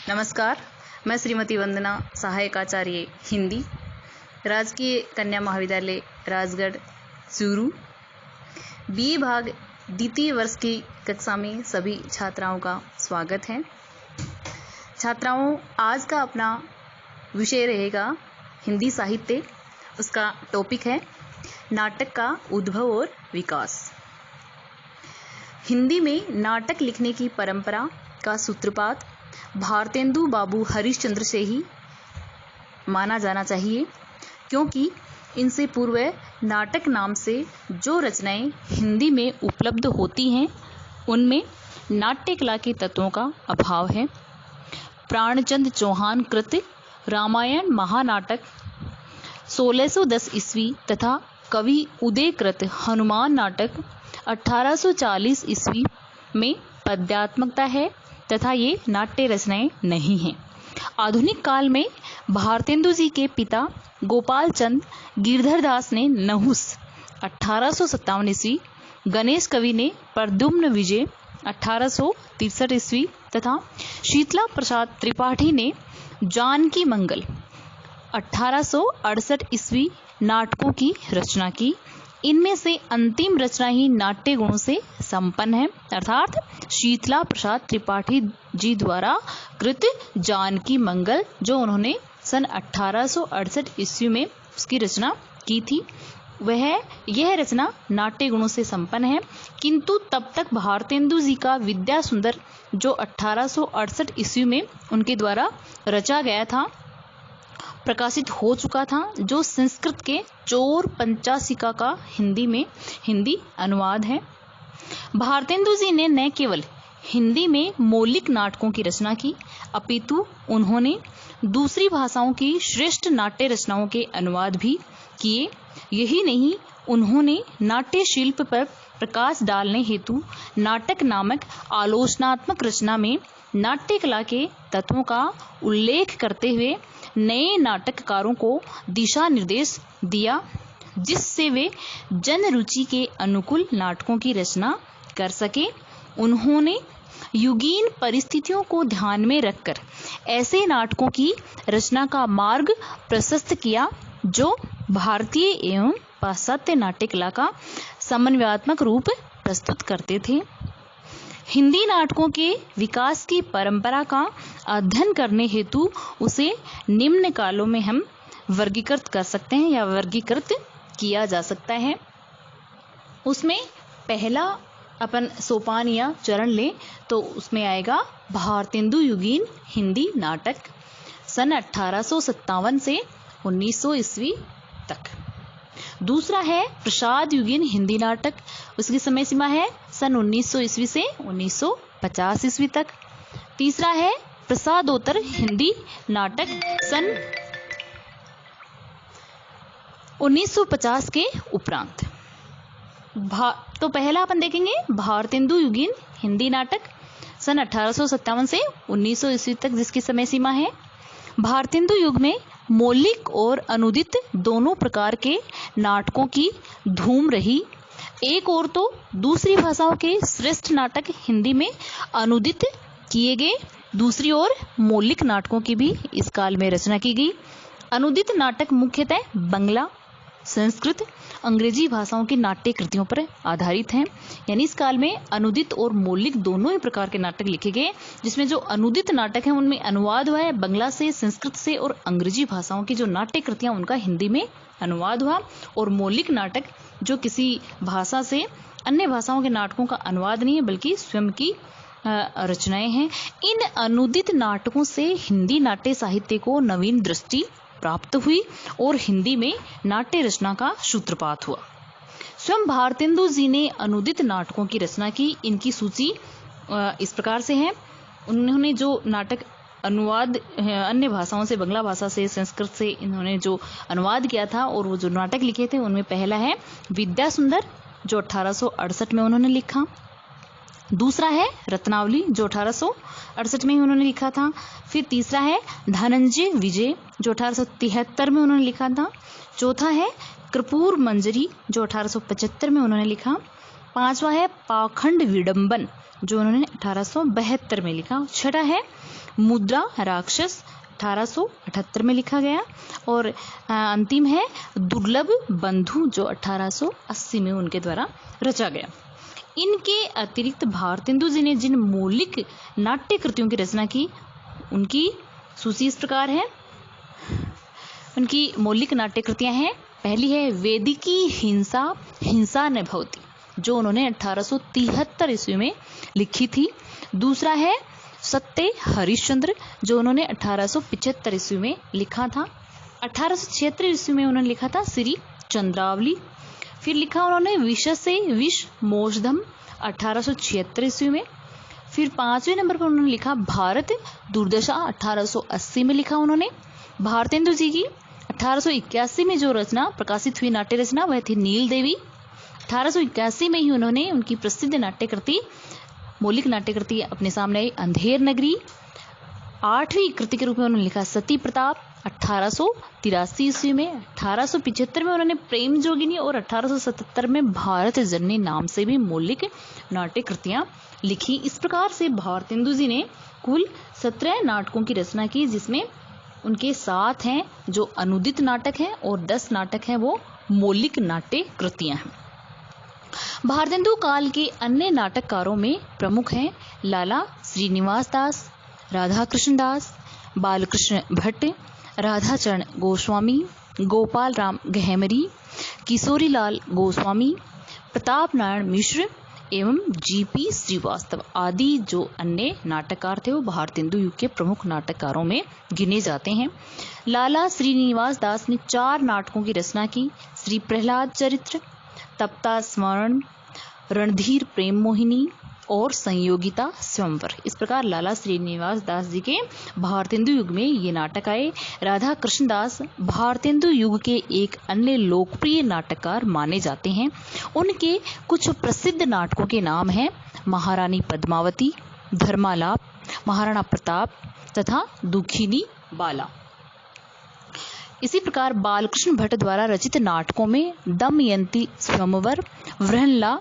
नमस्कार, मैं श्रीमती वंदना, सहायक आचार्य हिंदी, राजकीय कन्या महाविद्यालय राजगढ़ चूरू, BA भाग द्वितीय वर्ष की कक्षा में सभी छात्राओं का स्वागत है। छात्राओं, आज का अपना विषय रहेगा हिंदी साहित्य। उसका टॉपिक है नाटक का उद्भव और विकास। हिंदी में नाटक लिखने की परंपरा का सूत्रपात भारतेंदु बाबू हरिश्चंद्र से ही माना जाना चाहिए, क्योंकि इनसे पूर्व नाटक नाम से जो रचनाएं हिंदी में उपलब्ध होती हैं उनमें नाट्य कला के तत्वों का अभाव है। प्राणचंद चौहान कृत रामायण महानाटक 1610 ईस्वी तथा कवि उदय कृत हनुमान नाटक 1840 ईस्वी में पद्यात्मकता है तथा ये नाट्य रचनाएं नहीं हैं। आधुनिक काल में भारतेंदु जी के पिता गोपाल चंद गिरधर दास ने नहुस 1857 ईस्वी, गणेश कवि ने प्रद्युम्न विजय 1863 ईस्वी तथा शीतला प्रसाद त्रिपाठी ने जानकी मंगल 1868 ईस्वी नाटकों की रचना की। इनमें से अंतिम रचना ही नाट्य गुणों से संपन्न है, अर्थात शीतला प्रसाद त्रिपाठी जी द्वारा कृत जानकी मंगल, जो उन्होंने सन 1868 ईस्वी में उसकी रचना की थी, यह रचना नाट्य गुणों से संपन्न है। किंतु तब तक भारतेंदु जी का विद्या सुंदर, जो 1868 ईस्वी में उनके द्वारा रचा गया था, प्रकाशित हो चुका था, जो संस्कृत के चोर पंचाशिका का हिंदी अनुवाद है। भारतेंदु जी ने न केवल हिंदी में मौलिक नाटकों की रचना की, अपितु उन्होंने दूसरी भाषाओं की श्रेष्ठ नाट्य रचनाओं के अनुवाद भी किए। यही नहीं, उन्होंने नाट्य शिल्प पर प्रकाश डालने हेतु नाटक नामक आलोचनात्मक रचना में नाट्य कला के तत्वों का उल्लेख करते हुए नए नाटककारों को दिशा निर्देश दिया, जिससे वे जन रुचि के अनुकूल नाटकों की रचना कर सके। उन्होंने युगीन परिस्थितियों को ध्यान में रखकर ऐसे नाटकों की रचना का मार्ग प्रशस्त किया, जो भारतीय एवं पाश्चात्य नाट्य कला का समन्वयात्मक रूप प्रस्तुत करते थे। हिंदी नाटकों के विकास की परंपरा का अध्ययन करने हेतु उसे निम्न कालों में हम वर्गीकृत कर सकते हैं या वर्गीकृत किया जा सकता है। उसमें पहला अपन सोपान या चरण लें तो उसमें आएगा भारतेंदु युगीन हिंदी नाटक सन 1857 से 1900 ईस्वी तक। दूसरा है प्रसाद युगीन हिंदी नाटक, उसकी समय सीमा है सन 1900 ईस्वी से 1950 ईस्वी तक। तीसरा है प्रसादोत्तर हिंदी नाटक सन 1950 के उपरांत। तो पहला अपन देखेंगे भारतेंदु युगीन हिंदी नाटक सन 1857 से 1900 ईस्वी तक, जिसकी समय सीमा है। भारतेंदु युग में मौलिक और अनुदित दोनों प्रकार के नाटकों की धूम रही। एक और तो दूसरी भाषाओं के श्रेष्ठ नाटक हिंदी में अनुदित किए गए, दूसरी ओर मौलिक नाटकों की भी इस काल में रचना की गई। अनुदित नाटक मुख्यतः बंगला, संस्कृत, अंग्रेजी भाषाओं की नाट्य कृतियों पर आधारित हैं। यानी इस काल में अनुदित और मौलिक दोनों ही प्रकार के नाटक लिखे गए, जिसमें जो अनुदित नाटक हैं उनमें अनुवाद हुआ है बंगला से, संस्कृत से और अंग्रेजी भाषाओं की जो नाट्य कृतियां उनका हिंदी में अनुवाद हुआ, और मौलिक नाटक जो किसी भाषा से अन्य भाषाओं के नाटकों का अनुवाद नहीं है बल्कि स्वयं की रचनाएं हैं। इन अनुदित नाटकों से हिंदी नाट्य साहित्य को नवीन दृष्टि प्राप्त हुई और हिंदी में नाट्य रचना का सूत्रपात हुआ। स्वयं भारतेंदु जी ने अनुदित नाटकों की रचना की। इनकी सूची इस प्रकार से है। उन्होंने जो नाटक अनुवाद अन्य भाषाओं से, बंगला भाषा से, संस्कृत से इन्होंने जो अनुवाद किया था और वो जो नाटक लिखे थे, उनमें पहला है विद्या सुंदर, जो 1868 में उन्होंने लिखा। दूसरा है रत्नावली, जो 1868 में उन्होंने लिखा था। फिर तीसरा है धनंजय विजय, जो 1873 में उन्होंने लिखा था। चौथा है कर्पूर मंजरी, जो 1875 में उन्होंने लिखा। पांचवा है पाखंड विडंबन, जो उन्होंने 1872 में लिखा। छठा है मुद्रा राक्षस 1878 में लिखा गया, और अंतिम है दुर्लभ बंधु जो 1880 में उनके द्वारा रचा गया। इनके अतिरिक्त भारतेंदु जी ने जिन मौलिक नाट्य कृतियों की रचना की उनकी सूची इस प्रकार है। उनकी मौलिक नाट्य कृतियां हैं, पहली है वेदिकी हिंसा हिंसा न भवति जो उन्होंने 1873 ईस्वी में लिखी थी। दूसरा है सत्य हरिश्चंद्र जो उन्होंने 1875 ईस्वी में लिखा था। 1876 ईस्वी में उन्होंने लिखा था श्री चंद्रावली। फिर लिखा उन्होंने विष से विष मोषधम 1876 ईस्वी में। फिर 5वें नंबर पर उन्होंने लिखा भारत दुर्दशा 1880 में लिखा उन्होंने। भारतेंदु जी की 1881 में जो रचना प्रकाशित हुई नाट्य रचना वह थी नील देवी। 1881 में ही उन्होंने उनकी प्रसिद्ध नाट्य कृति मौलिक नाट्य कृति अपने सामने आई अंधेर नगरी। 8वीं कृति के रूप में उन्होंने लिखा सती प्रताप 1883 ईस्वी में। 1875 में उन्होंने प्रेम जोगिनी और 1877 में भारत जननी नाम से भी मौलिक नाट्य कृतियां लिखी। इस प्रकार से भारतेंदु जी ने कुल 17 नाटकों की रचना की, जिसमें उनके 7 हैं जो अनुदित नाटक हैं और 10 नाटक हैं वो मौलिक नाट्य कृतियां हैं। भारतेंदु काल के अन्य नाटककारों में प्रमुख हैं लाला श्रीनिवास दास, राधा कृष्ण दास, बालकृष्ण भट्ट, राधाचरण गोस्वामी, गोपाल राम गहमरी, किशोरीलाल गोस्वामी, प्रताप नारायण मिश्र एवं जीपी श्रीवास्तव आदि जो अन्य नाटककार थे वो भारतेंदु युग के प्रमुख नाटककारों में गिने जाते हैं। लाला श्रीनिवास दास ने 4 नाटकों की रचना की, श्री प्रहलाद चरित्र, तप्ता स्मरण, रणधीर प्रेम मोहिनी और संयोगिता स्वयंवर। इस प्रकार लाला श्रीनिवास दास जी के भारतेंदु युग में ये नाटक आए। राधा कृष्ण दास भारतेंदु युग के एक अन्य लोकप्रिय नाटककार माने जाते हैं। उनके कुछ प्रसिद्ध नाटकों के नाम हैं महारानी पद्मावती, धर्मालाप, महाराणा प्रताप तथा दुखिनी बाला। इसी प्रकार बालकृष्ण भट्ट द्वारा रचित नाटकों में दमयंती स्वयंवर, वृहनला,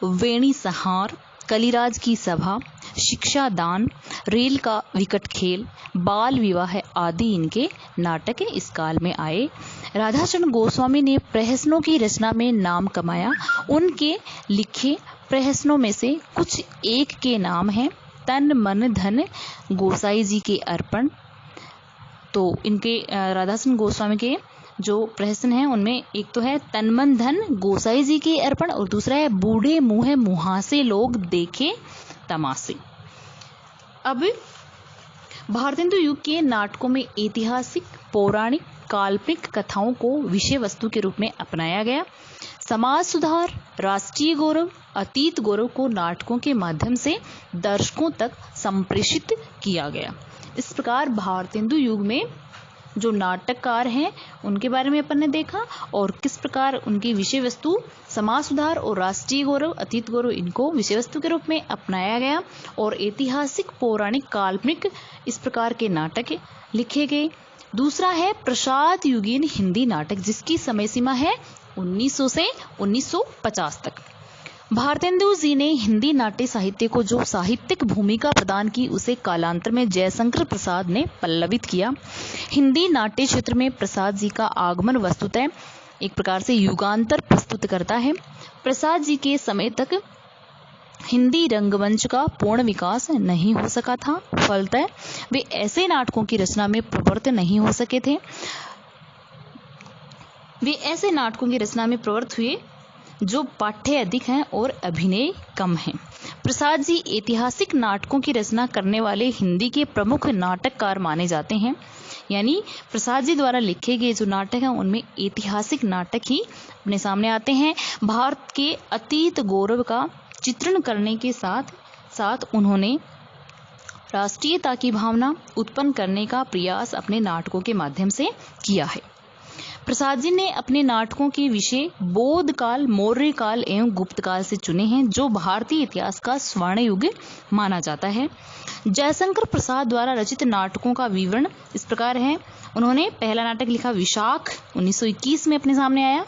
वेणी संहार, कलिराज की सभा, शिक्षा दान, रेल का विकट खेल, बाल विवाह आदि इनके नाटक इस काल में आए। राधाचरण गोस्वामी ने प्रहसनों की रचना में नाम कमाया। उनके लिखे प्रहसनों में से कुछ एक के नाम हैं तन मन धन गोसाई जी के अर्पण। तो इनके राधाचरण गोस्वामी के जो प्रहसन हैं उनमें एक तो है तन मन धन गोसाई जी के अर्पण और दूसरा है बूढ़े मुँह मुहासे लोग देखे तमाशे। अब भारतेंदु युग के नाटकों में ऐतिहासिक, पौराणिक, काल्पनिक कथाओं को विषय वस्तु के रूप में अपनाया गया। समाज सुधार, राष्ट्रीय गौरव, अतीत गौरव को नाटकों के माध्यम से दर्शकों तक संप्रेषित किया गया। इस प्रकार भारतेंदु युग में जो नाटककार हैं उनके बारे में अपन ने देखा और किस प्रकार उनकी विषय वस्तु समाज सुधार और राष्ट्रीय गौरव, अतीत गौरव इनको विषय वस्तु के रूप में अपनाया गया और ऐतिहासिक, पौराणिक, काल्पनिक इस प्रकार के नाटक लिखे गए। दूसरा है प्रसाद युगीन हिंदी नाटक जिसकी समय सीमा है 1900 से 1950 तक। भारतेंदु जी ने हिंदी नाट्य साहित्य को जो साहित्यिक भूमिका प्रदान की उसे कालांतर में जयशंकर प्रसाद ने पल्लवित किया। हिंदी नाट्य क्षेत्र में प्रसाद जी का आगमन वस्तुतः एक प्रकार से युगांतर प्रस्तुत करता है। प्रसाद जी के समय तक हिंदी रंगमंच का पूर्ण विकास नहीं हो सका था, फलतः वे ऐसे नाटकों की रचना में प्रवृत्त नहीं हो सके थे। वे ऐसे नाटकों की रचना में प्रवृत्त हुए जो पाठ्य अधिक हैं और अभिनय कम हैं। प्रसाद जी ऐतिहासिक नाटकों की रचना करने वाले हिंदी के प्रमुख नाटककार माने जाते हैं। यानी प्रसाद जी द्वारा लिखे गए जो नाटक हैं उनमें ऐतिहासिक नाटक ही अपने सामने आते हैं। भारत के अतीत गौरव का चित्रण करने के साथ साथ उन्होंने राष्ट्रीयता की भावना उत्पन्न करने का प्रयास अपने नाटकों के माध्यम से किया है। प्रसाद जी ने अपने नाटकों के विषय बौद्ध काल, मौर्य काल एवं गुप्त काल से चुने हैं जो भारतीय इतिहास का स्वर्ण युग माना जाता है। जयशंकर प्रसाद द्वारा रचित नाटकों का विवरण इस प्रकार है। उन्होंने पहला नाटक लिखा विशाख 1921 में अपने सामने आया।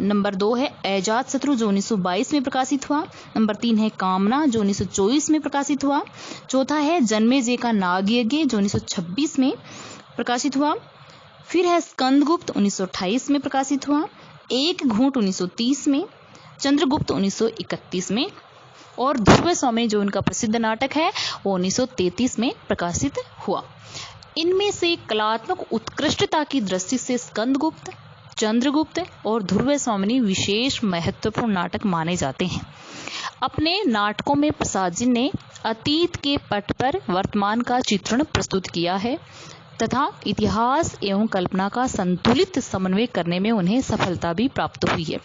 नंबर 2 है अजात शत्रु जो 1922 में प्रकाशित हुआ। नंबर 3 है कामना जो 1924 में प्रकाशित हुआ। चौथा है जन्मेजय का नागयज्ञ जो 1926 में प्रकाशित हुआ। फिर है स्कंदगुप्त 1928 में प्रकाशित हुआ। एक घूंट 1930 में, चंद्रगुप्त 1931 में और ध्रुव स्वामी जो उनका प्रसिद्ध नाटक है वो 1933 में प्रकाशित हुआ। इनमें से कलात्मक उत्कृष्टता की दृष्टि से स्कंदगुप्त, चंद्रगुप्त और ध्रुव स्वामिनी विशेष महत्वपूर्ण नाटक माने जाते हैं। अपने नाटकों में प्रसाद जी ने अतीत के पट पर वर्तमान का चित्रण प्रस्तुत किया है तथा इतिहास एवं कल्पना का संतुलित समन्वय करने में उन्हें सफलता भी प्राप्त हुई है।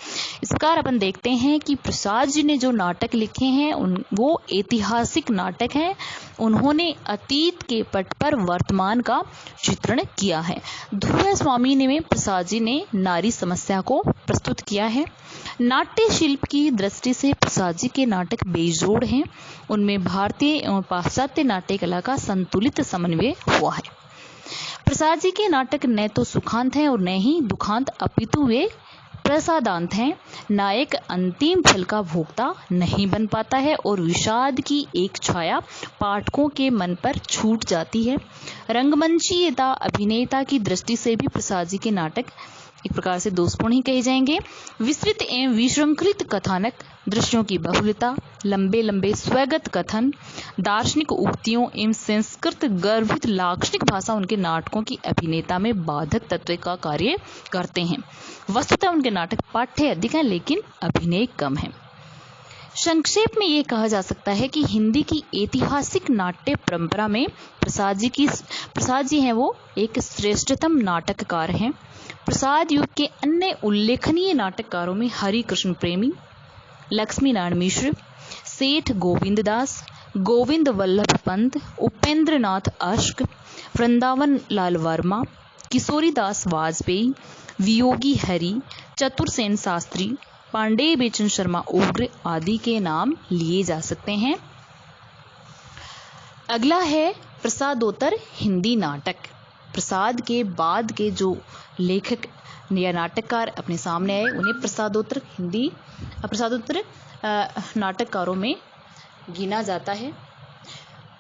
इस प्रकार अपन देखते हैं कि प्रसाद जी ने जो नाटक लिखे हैं वो ऐतिहासिक नाटक हैं। उन्होंने अतीत के पट पर वर्तमान का चित्रण किया है। ध्रुव स्वामी ने प्रसाद जी ने नारी समस्या को प्रस्तुत किया है। नाट्य शिल्प की दृष्टि से प्रसाद जी के नाटक बेजोड़ हैं। उनमें भारतीय एवं पाश्चात्य नाट्य कला का संतुलित समन्वय हुआ है। प्रसाद जी के नाटक न तो सुखांत हैं और न ही दुखांत, अपितु वे प्रसादांत हैं। नायक अंतिम फल का भोक्ता नहीं बन पाता है और विषाद की एक छाया पाठकों के मन पर छूट जाती है। रंगमंचीयता, अभिनेता की दृष्टि से भी प्रसाद जी के नाटक एक प्रकार से दोषपूर्ण ही कहे जाएंगे। विस्तृत एवं विशृंखलित कथानक, दृश्यों की बहुलता, लंबे लंबे स्वगत कथन, दार्शनिक उक्तियों एवं संस्कृत गर्भित लाक्षणिक भाषा उनके नाटकों की अभिनेता में बाधक तत्व का कार्य करते हैं। वस्तुतः उनके नाटक पाठ्य अधिक हैं लेकिन अभिनय कम है। संक्षेप में ये कहा जा सकता है कि हिंदी की ऐतिहासिक नाट्य परंपरा में प्रसाद जी हैं वो एक श्रेष्ठतम नाटककार हैं। प्रसाद युग के अन्य उल्लेखनीय नाटककारों में हरि कृष्ण प्रेमी, लक्ष्मी नारायण मिश्र, सेठ गोविंद दास, गोविंद वल्लभ पंत, उपेंद्र नाथ अश्क, वृंदावन लाल वर्मा, किशोरी दास वाजपेयी, वियोगी हरि, चतुरसेन शास्त्री, पांडेय बेचन शर्मा उग्र आदि के नाम लिए जा सकते हैं। अगला है प्रसादोत्तर हिंदी नाटक। प्रसाद के बाद के जो लेखक या नाटककार अपने सामने आए उन्हें प्रसादोत्तर नाटककारों में गिना जाता है,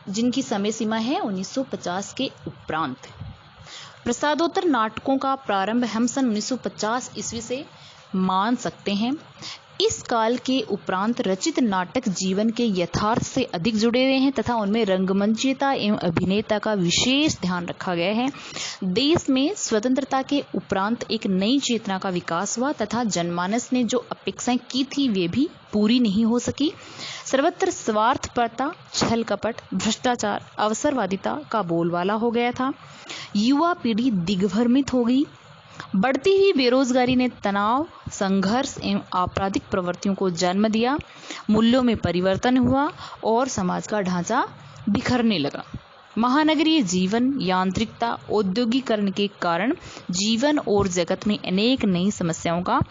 जिनकी समय सीमा है 1950 के उपरांत। प्रसादोत्तर नाटकों का प्रारंभ हम सन 1950 ईस्वी से मान सकते हैं। इस काल के उपरांत रचित नाटक जीवन के यथार्थ से अधिक जुड़े हुए हैं तथा उनमें रंगमंचीयता एवं अभिनेता का विशेष ध्यान रखा गया है। देश में स्वतंत्रता के उपरांत एक नई चेतना का विकास हुआ तथा जनमानस ने जो अपेक्षाएं की थी वे भी पूरी नहीं हो सकी। सर्वत्र स्वार्थपरता, छल कपट, भ्रष्टाचार, अवसरवादिता का बोलबाला हो गया था। युवा पीढ़ी दिग्भ्रमित हो गई। बढ़ती हुई बेरोजगारी ने तनाव, संघर्ष एवं आपराधिक प्रवृत्तियों को जन्म दिया। मूल्यों में परिवर्तन हुआ और समाज का ढांचा बिखरने लगा। महानगरीय जीवन, यांत्रिकता, औद्योगिकरण के कारण जीवन और जगत में अनेक नई समस्याओं का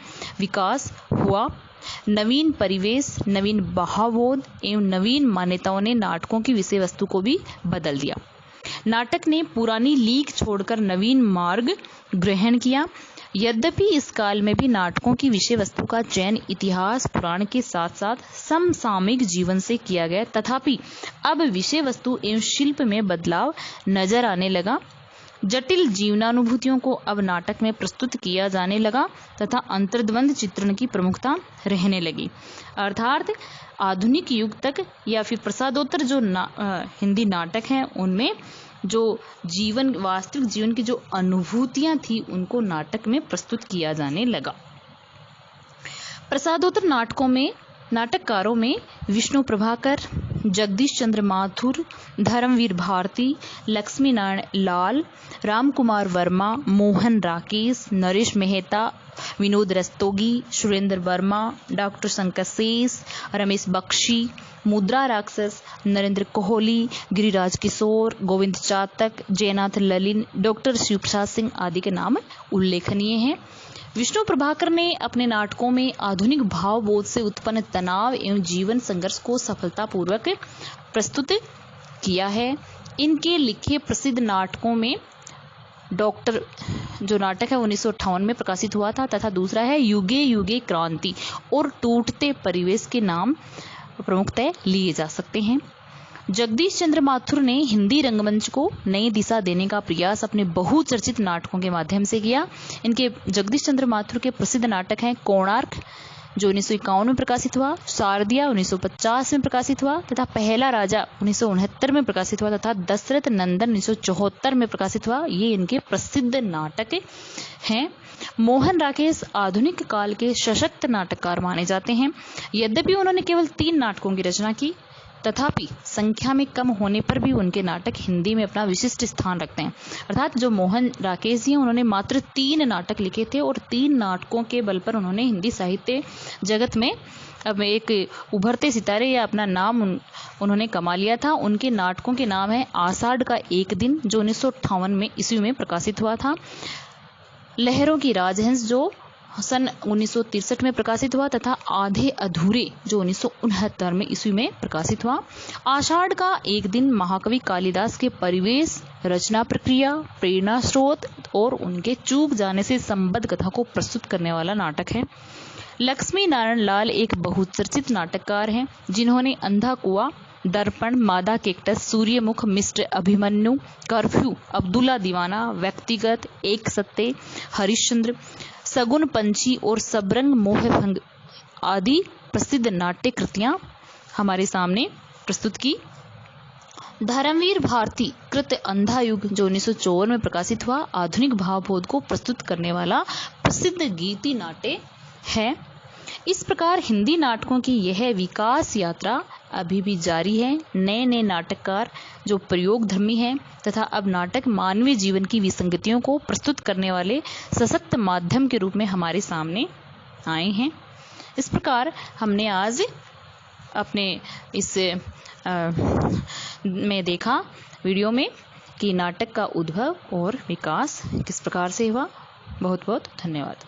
विकास हुआ। नवीन परिवेश, नवीन भावबोध एवं नवीन मान्यताओं ने नाटकों की विषय वस्तु को भी बदल दिया। नाटक ने पुरानी लीक छोड़कर नवीन मार्ग ग्रहण किया। यद्यपि इस काल में भी नाटकों की विषय वस्तु का चयन इतिहास पुराण के साथ साथ समसामयिक जीवन से किया गया, तथापि अब विषय वस्तु एवं शिल्प में बदलाव नजर आने लगा। जटिल जीवनानुभूतियों को अब नाटक में प्रस्तुत किया जाने लगा तथा अंतर्द्वंद चित्रण की प्रमुखता रहने लगी। अर्थात आधुनिक युग तक या फिर प्रसादोत्तर जो हिंदी नाटक हैं उनमें जो वास्तविक जीवन की जो अनुभूतियां थी उनको नाटक में प्रस्तुत किया जाने लगा। प्रसादोत्तर नाटककारों में विष्णु प्रभाकर, जगदीश चंद्र माथुर, धर्मवीर भारती, लक्ष्मी नारायण लाल, रामकुमार वर्मा, मोहन राकेश, नरेश मेहता, विनोद रस्तोगी, सुरेंद्र वर्मा, डॉक्टर शंकर शेष, रमेश बख्शी, मुद्रा राक्षस, नरेंद्र कोहली, गिरिराज किशोर, गोविंद चातक, जयनाथ ललिन, डॉक्टर शिव प्रसाद सिंह आदि के नाम उल्लेखनीय हैं। विष्णु प्रभाकर ने अपने नाटकों में आधुनिक भावबोध से उत्पन्न तनाव एवं जीवन संघर्ष को सफलतापूर्वक प्रस्तुत किया है। इनके लिखे प्रसिद्ध नाटकों में जो नाटक है 1958 में प्रकाशित हुआ था, तथा दूसरा है युगे युगे क्रांति और टूटते परिवेश के नाम प्रमुखतः लिए जा सकते हैं। जगदीश चंद्र माथुर ने हिंदी रंगमंच को नई दिशा देने का प्रयास अपने बहुचर्चित नाटकों के माध्यम से किया। इनके जगदीश चंद्र माथुर के प्रसिद्ध नाटक हैं कोणार्क जो 1951 में प्रकाशित हुआ, शारदिया 1950 में प्रकाशित हुआ तथा पहला राजा 1969 में प्रकाशित हुआ तथा दशरथ नंदन 1974 में प्रकाशित हुआ। ये इनके प्रसिद्ध नाटक हैं। मोहन राकेश आधुनिक काल के सशक्त नाटककार माने जाते हैं। यद्यपि उन्होंने केवल 3 नाटकों की रचना की, तथापि संख्या में कम होने पर भी उनके नाटक हिंदी में अपना विशिष्ट स्थान रखते हैं। अर्थात जो मोहन राकेश जी उन्होंने मात्र 3 नाटक लिखे थे और 3 नाटकों के बल पर उन्होंने हिंदी साहित्य जगत में अब एक उभरते सितारे या अपना नाम उन्होंने कमा लिया था। उनके नाटकों के नाम है आषाढ़ का एक दिन जो 1958 में ईस्वी में प्रकाशित हुआ था, लहरों की राजहंस जो सन 1963 में प्रकाशित हुआ तथा आधे अधूरे जो 1969 में ईस्वी में प्रकाशित हुआ। आषाढ़ का एक दिन महाकवि कालिदास के परिवेश, रचना प्रक्रिया, प्रेरणा स्रोत और उनके चूक जाने से संबद्ध कथा को प्रस्तुत करने वाला नाटक है। लक्ष्मी नारायण लाल एक बहुचर्चित नाटककार हैं जिन्होंने अंधा Kuan, Darpan, Mada cactus, Suryamukh, mister Abhimanyu, curfew, Abdullah Deewana, Vyaktigat, एक सत्य, हरिश्चंद्र, सगुन पंछी और सबरंग मोहभंग आदि प्रसिद्ध नाट्य कृतियां हमारे सामने प्रस्तुत की। धर्मवीर भारती कृत अंधा युग जो 1954 में प्रकाशित हुआ आधुनिक भावबोध को प्रस्तुत करने वाला प्रसिद्ध गीति नाट्य है। इस प्रकार हिंदी नाटकों की यह विकास यात्रा अभी भी जारी है। नए नए नाटककार जो प्रयोगधर्मी हैं तथा अब नाटक मानवीय जीवन की विसंगतियों को प्रस्तुत करने वाले सशक्त माध्यम के रूप में हमारे सामने आए हैं। इस प्रकार हमने आज अपने इस में देखा वीडियो में कि नाटक का उद्भव और विकास किस प्रकार से हुआ। बहुत बहुत धन्यवाद।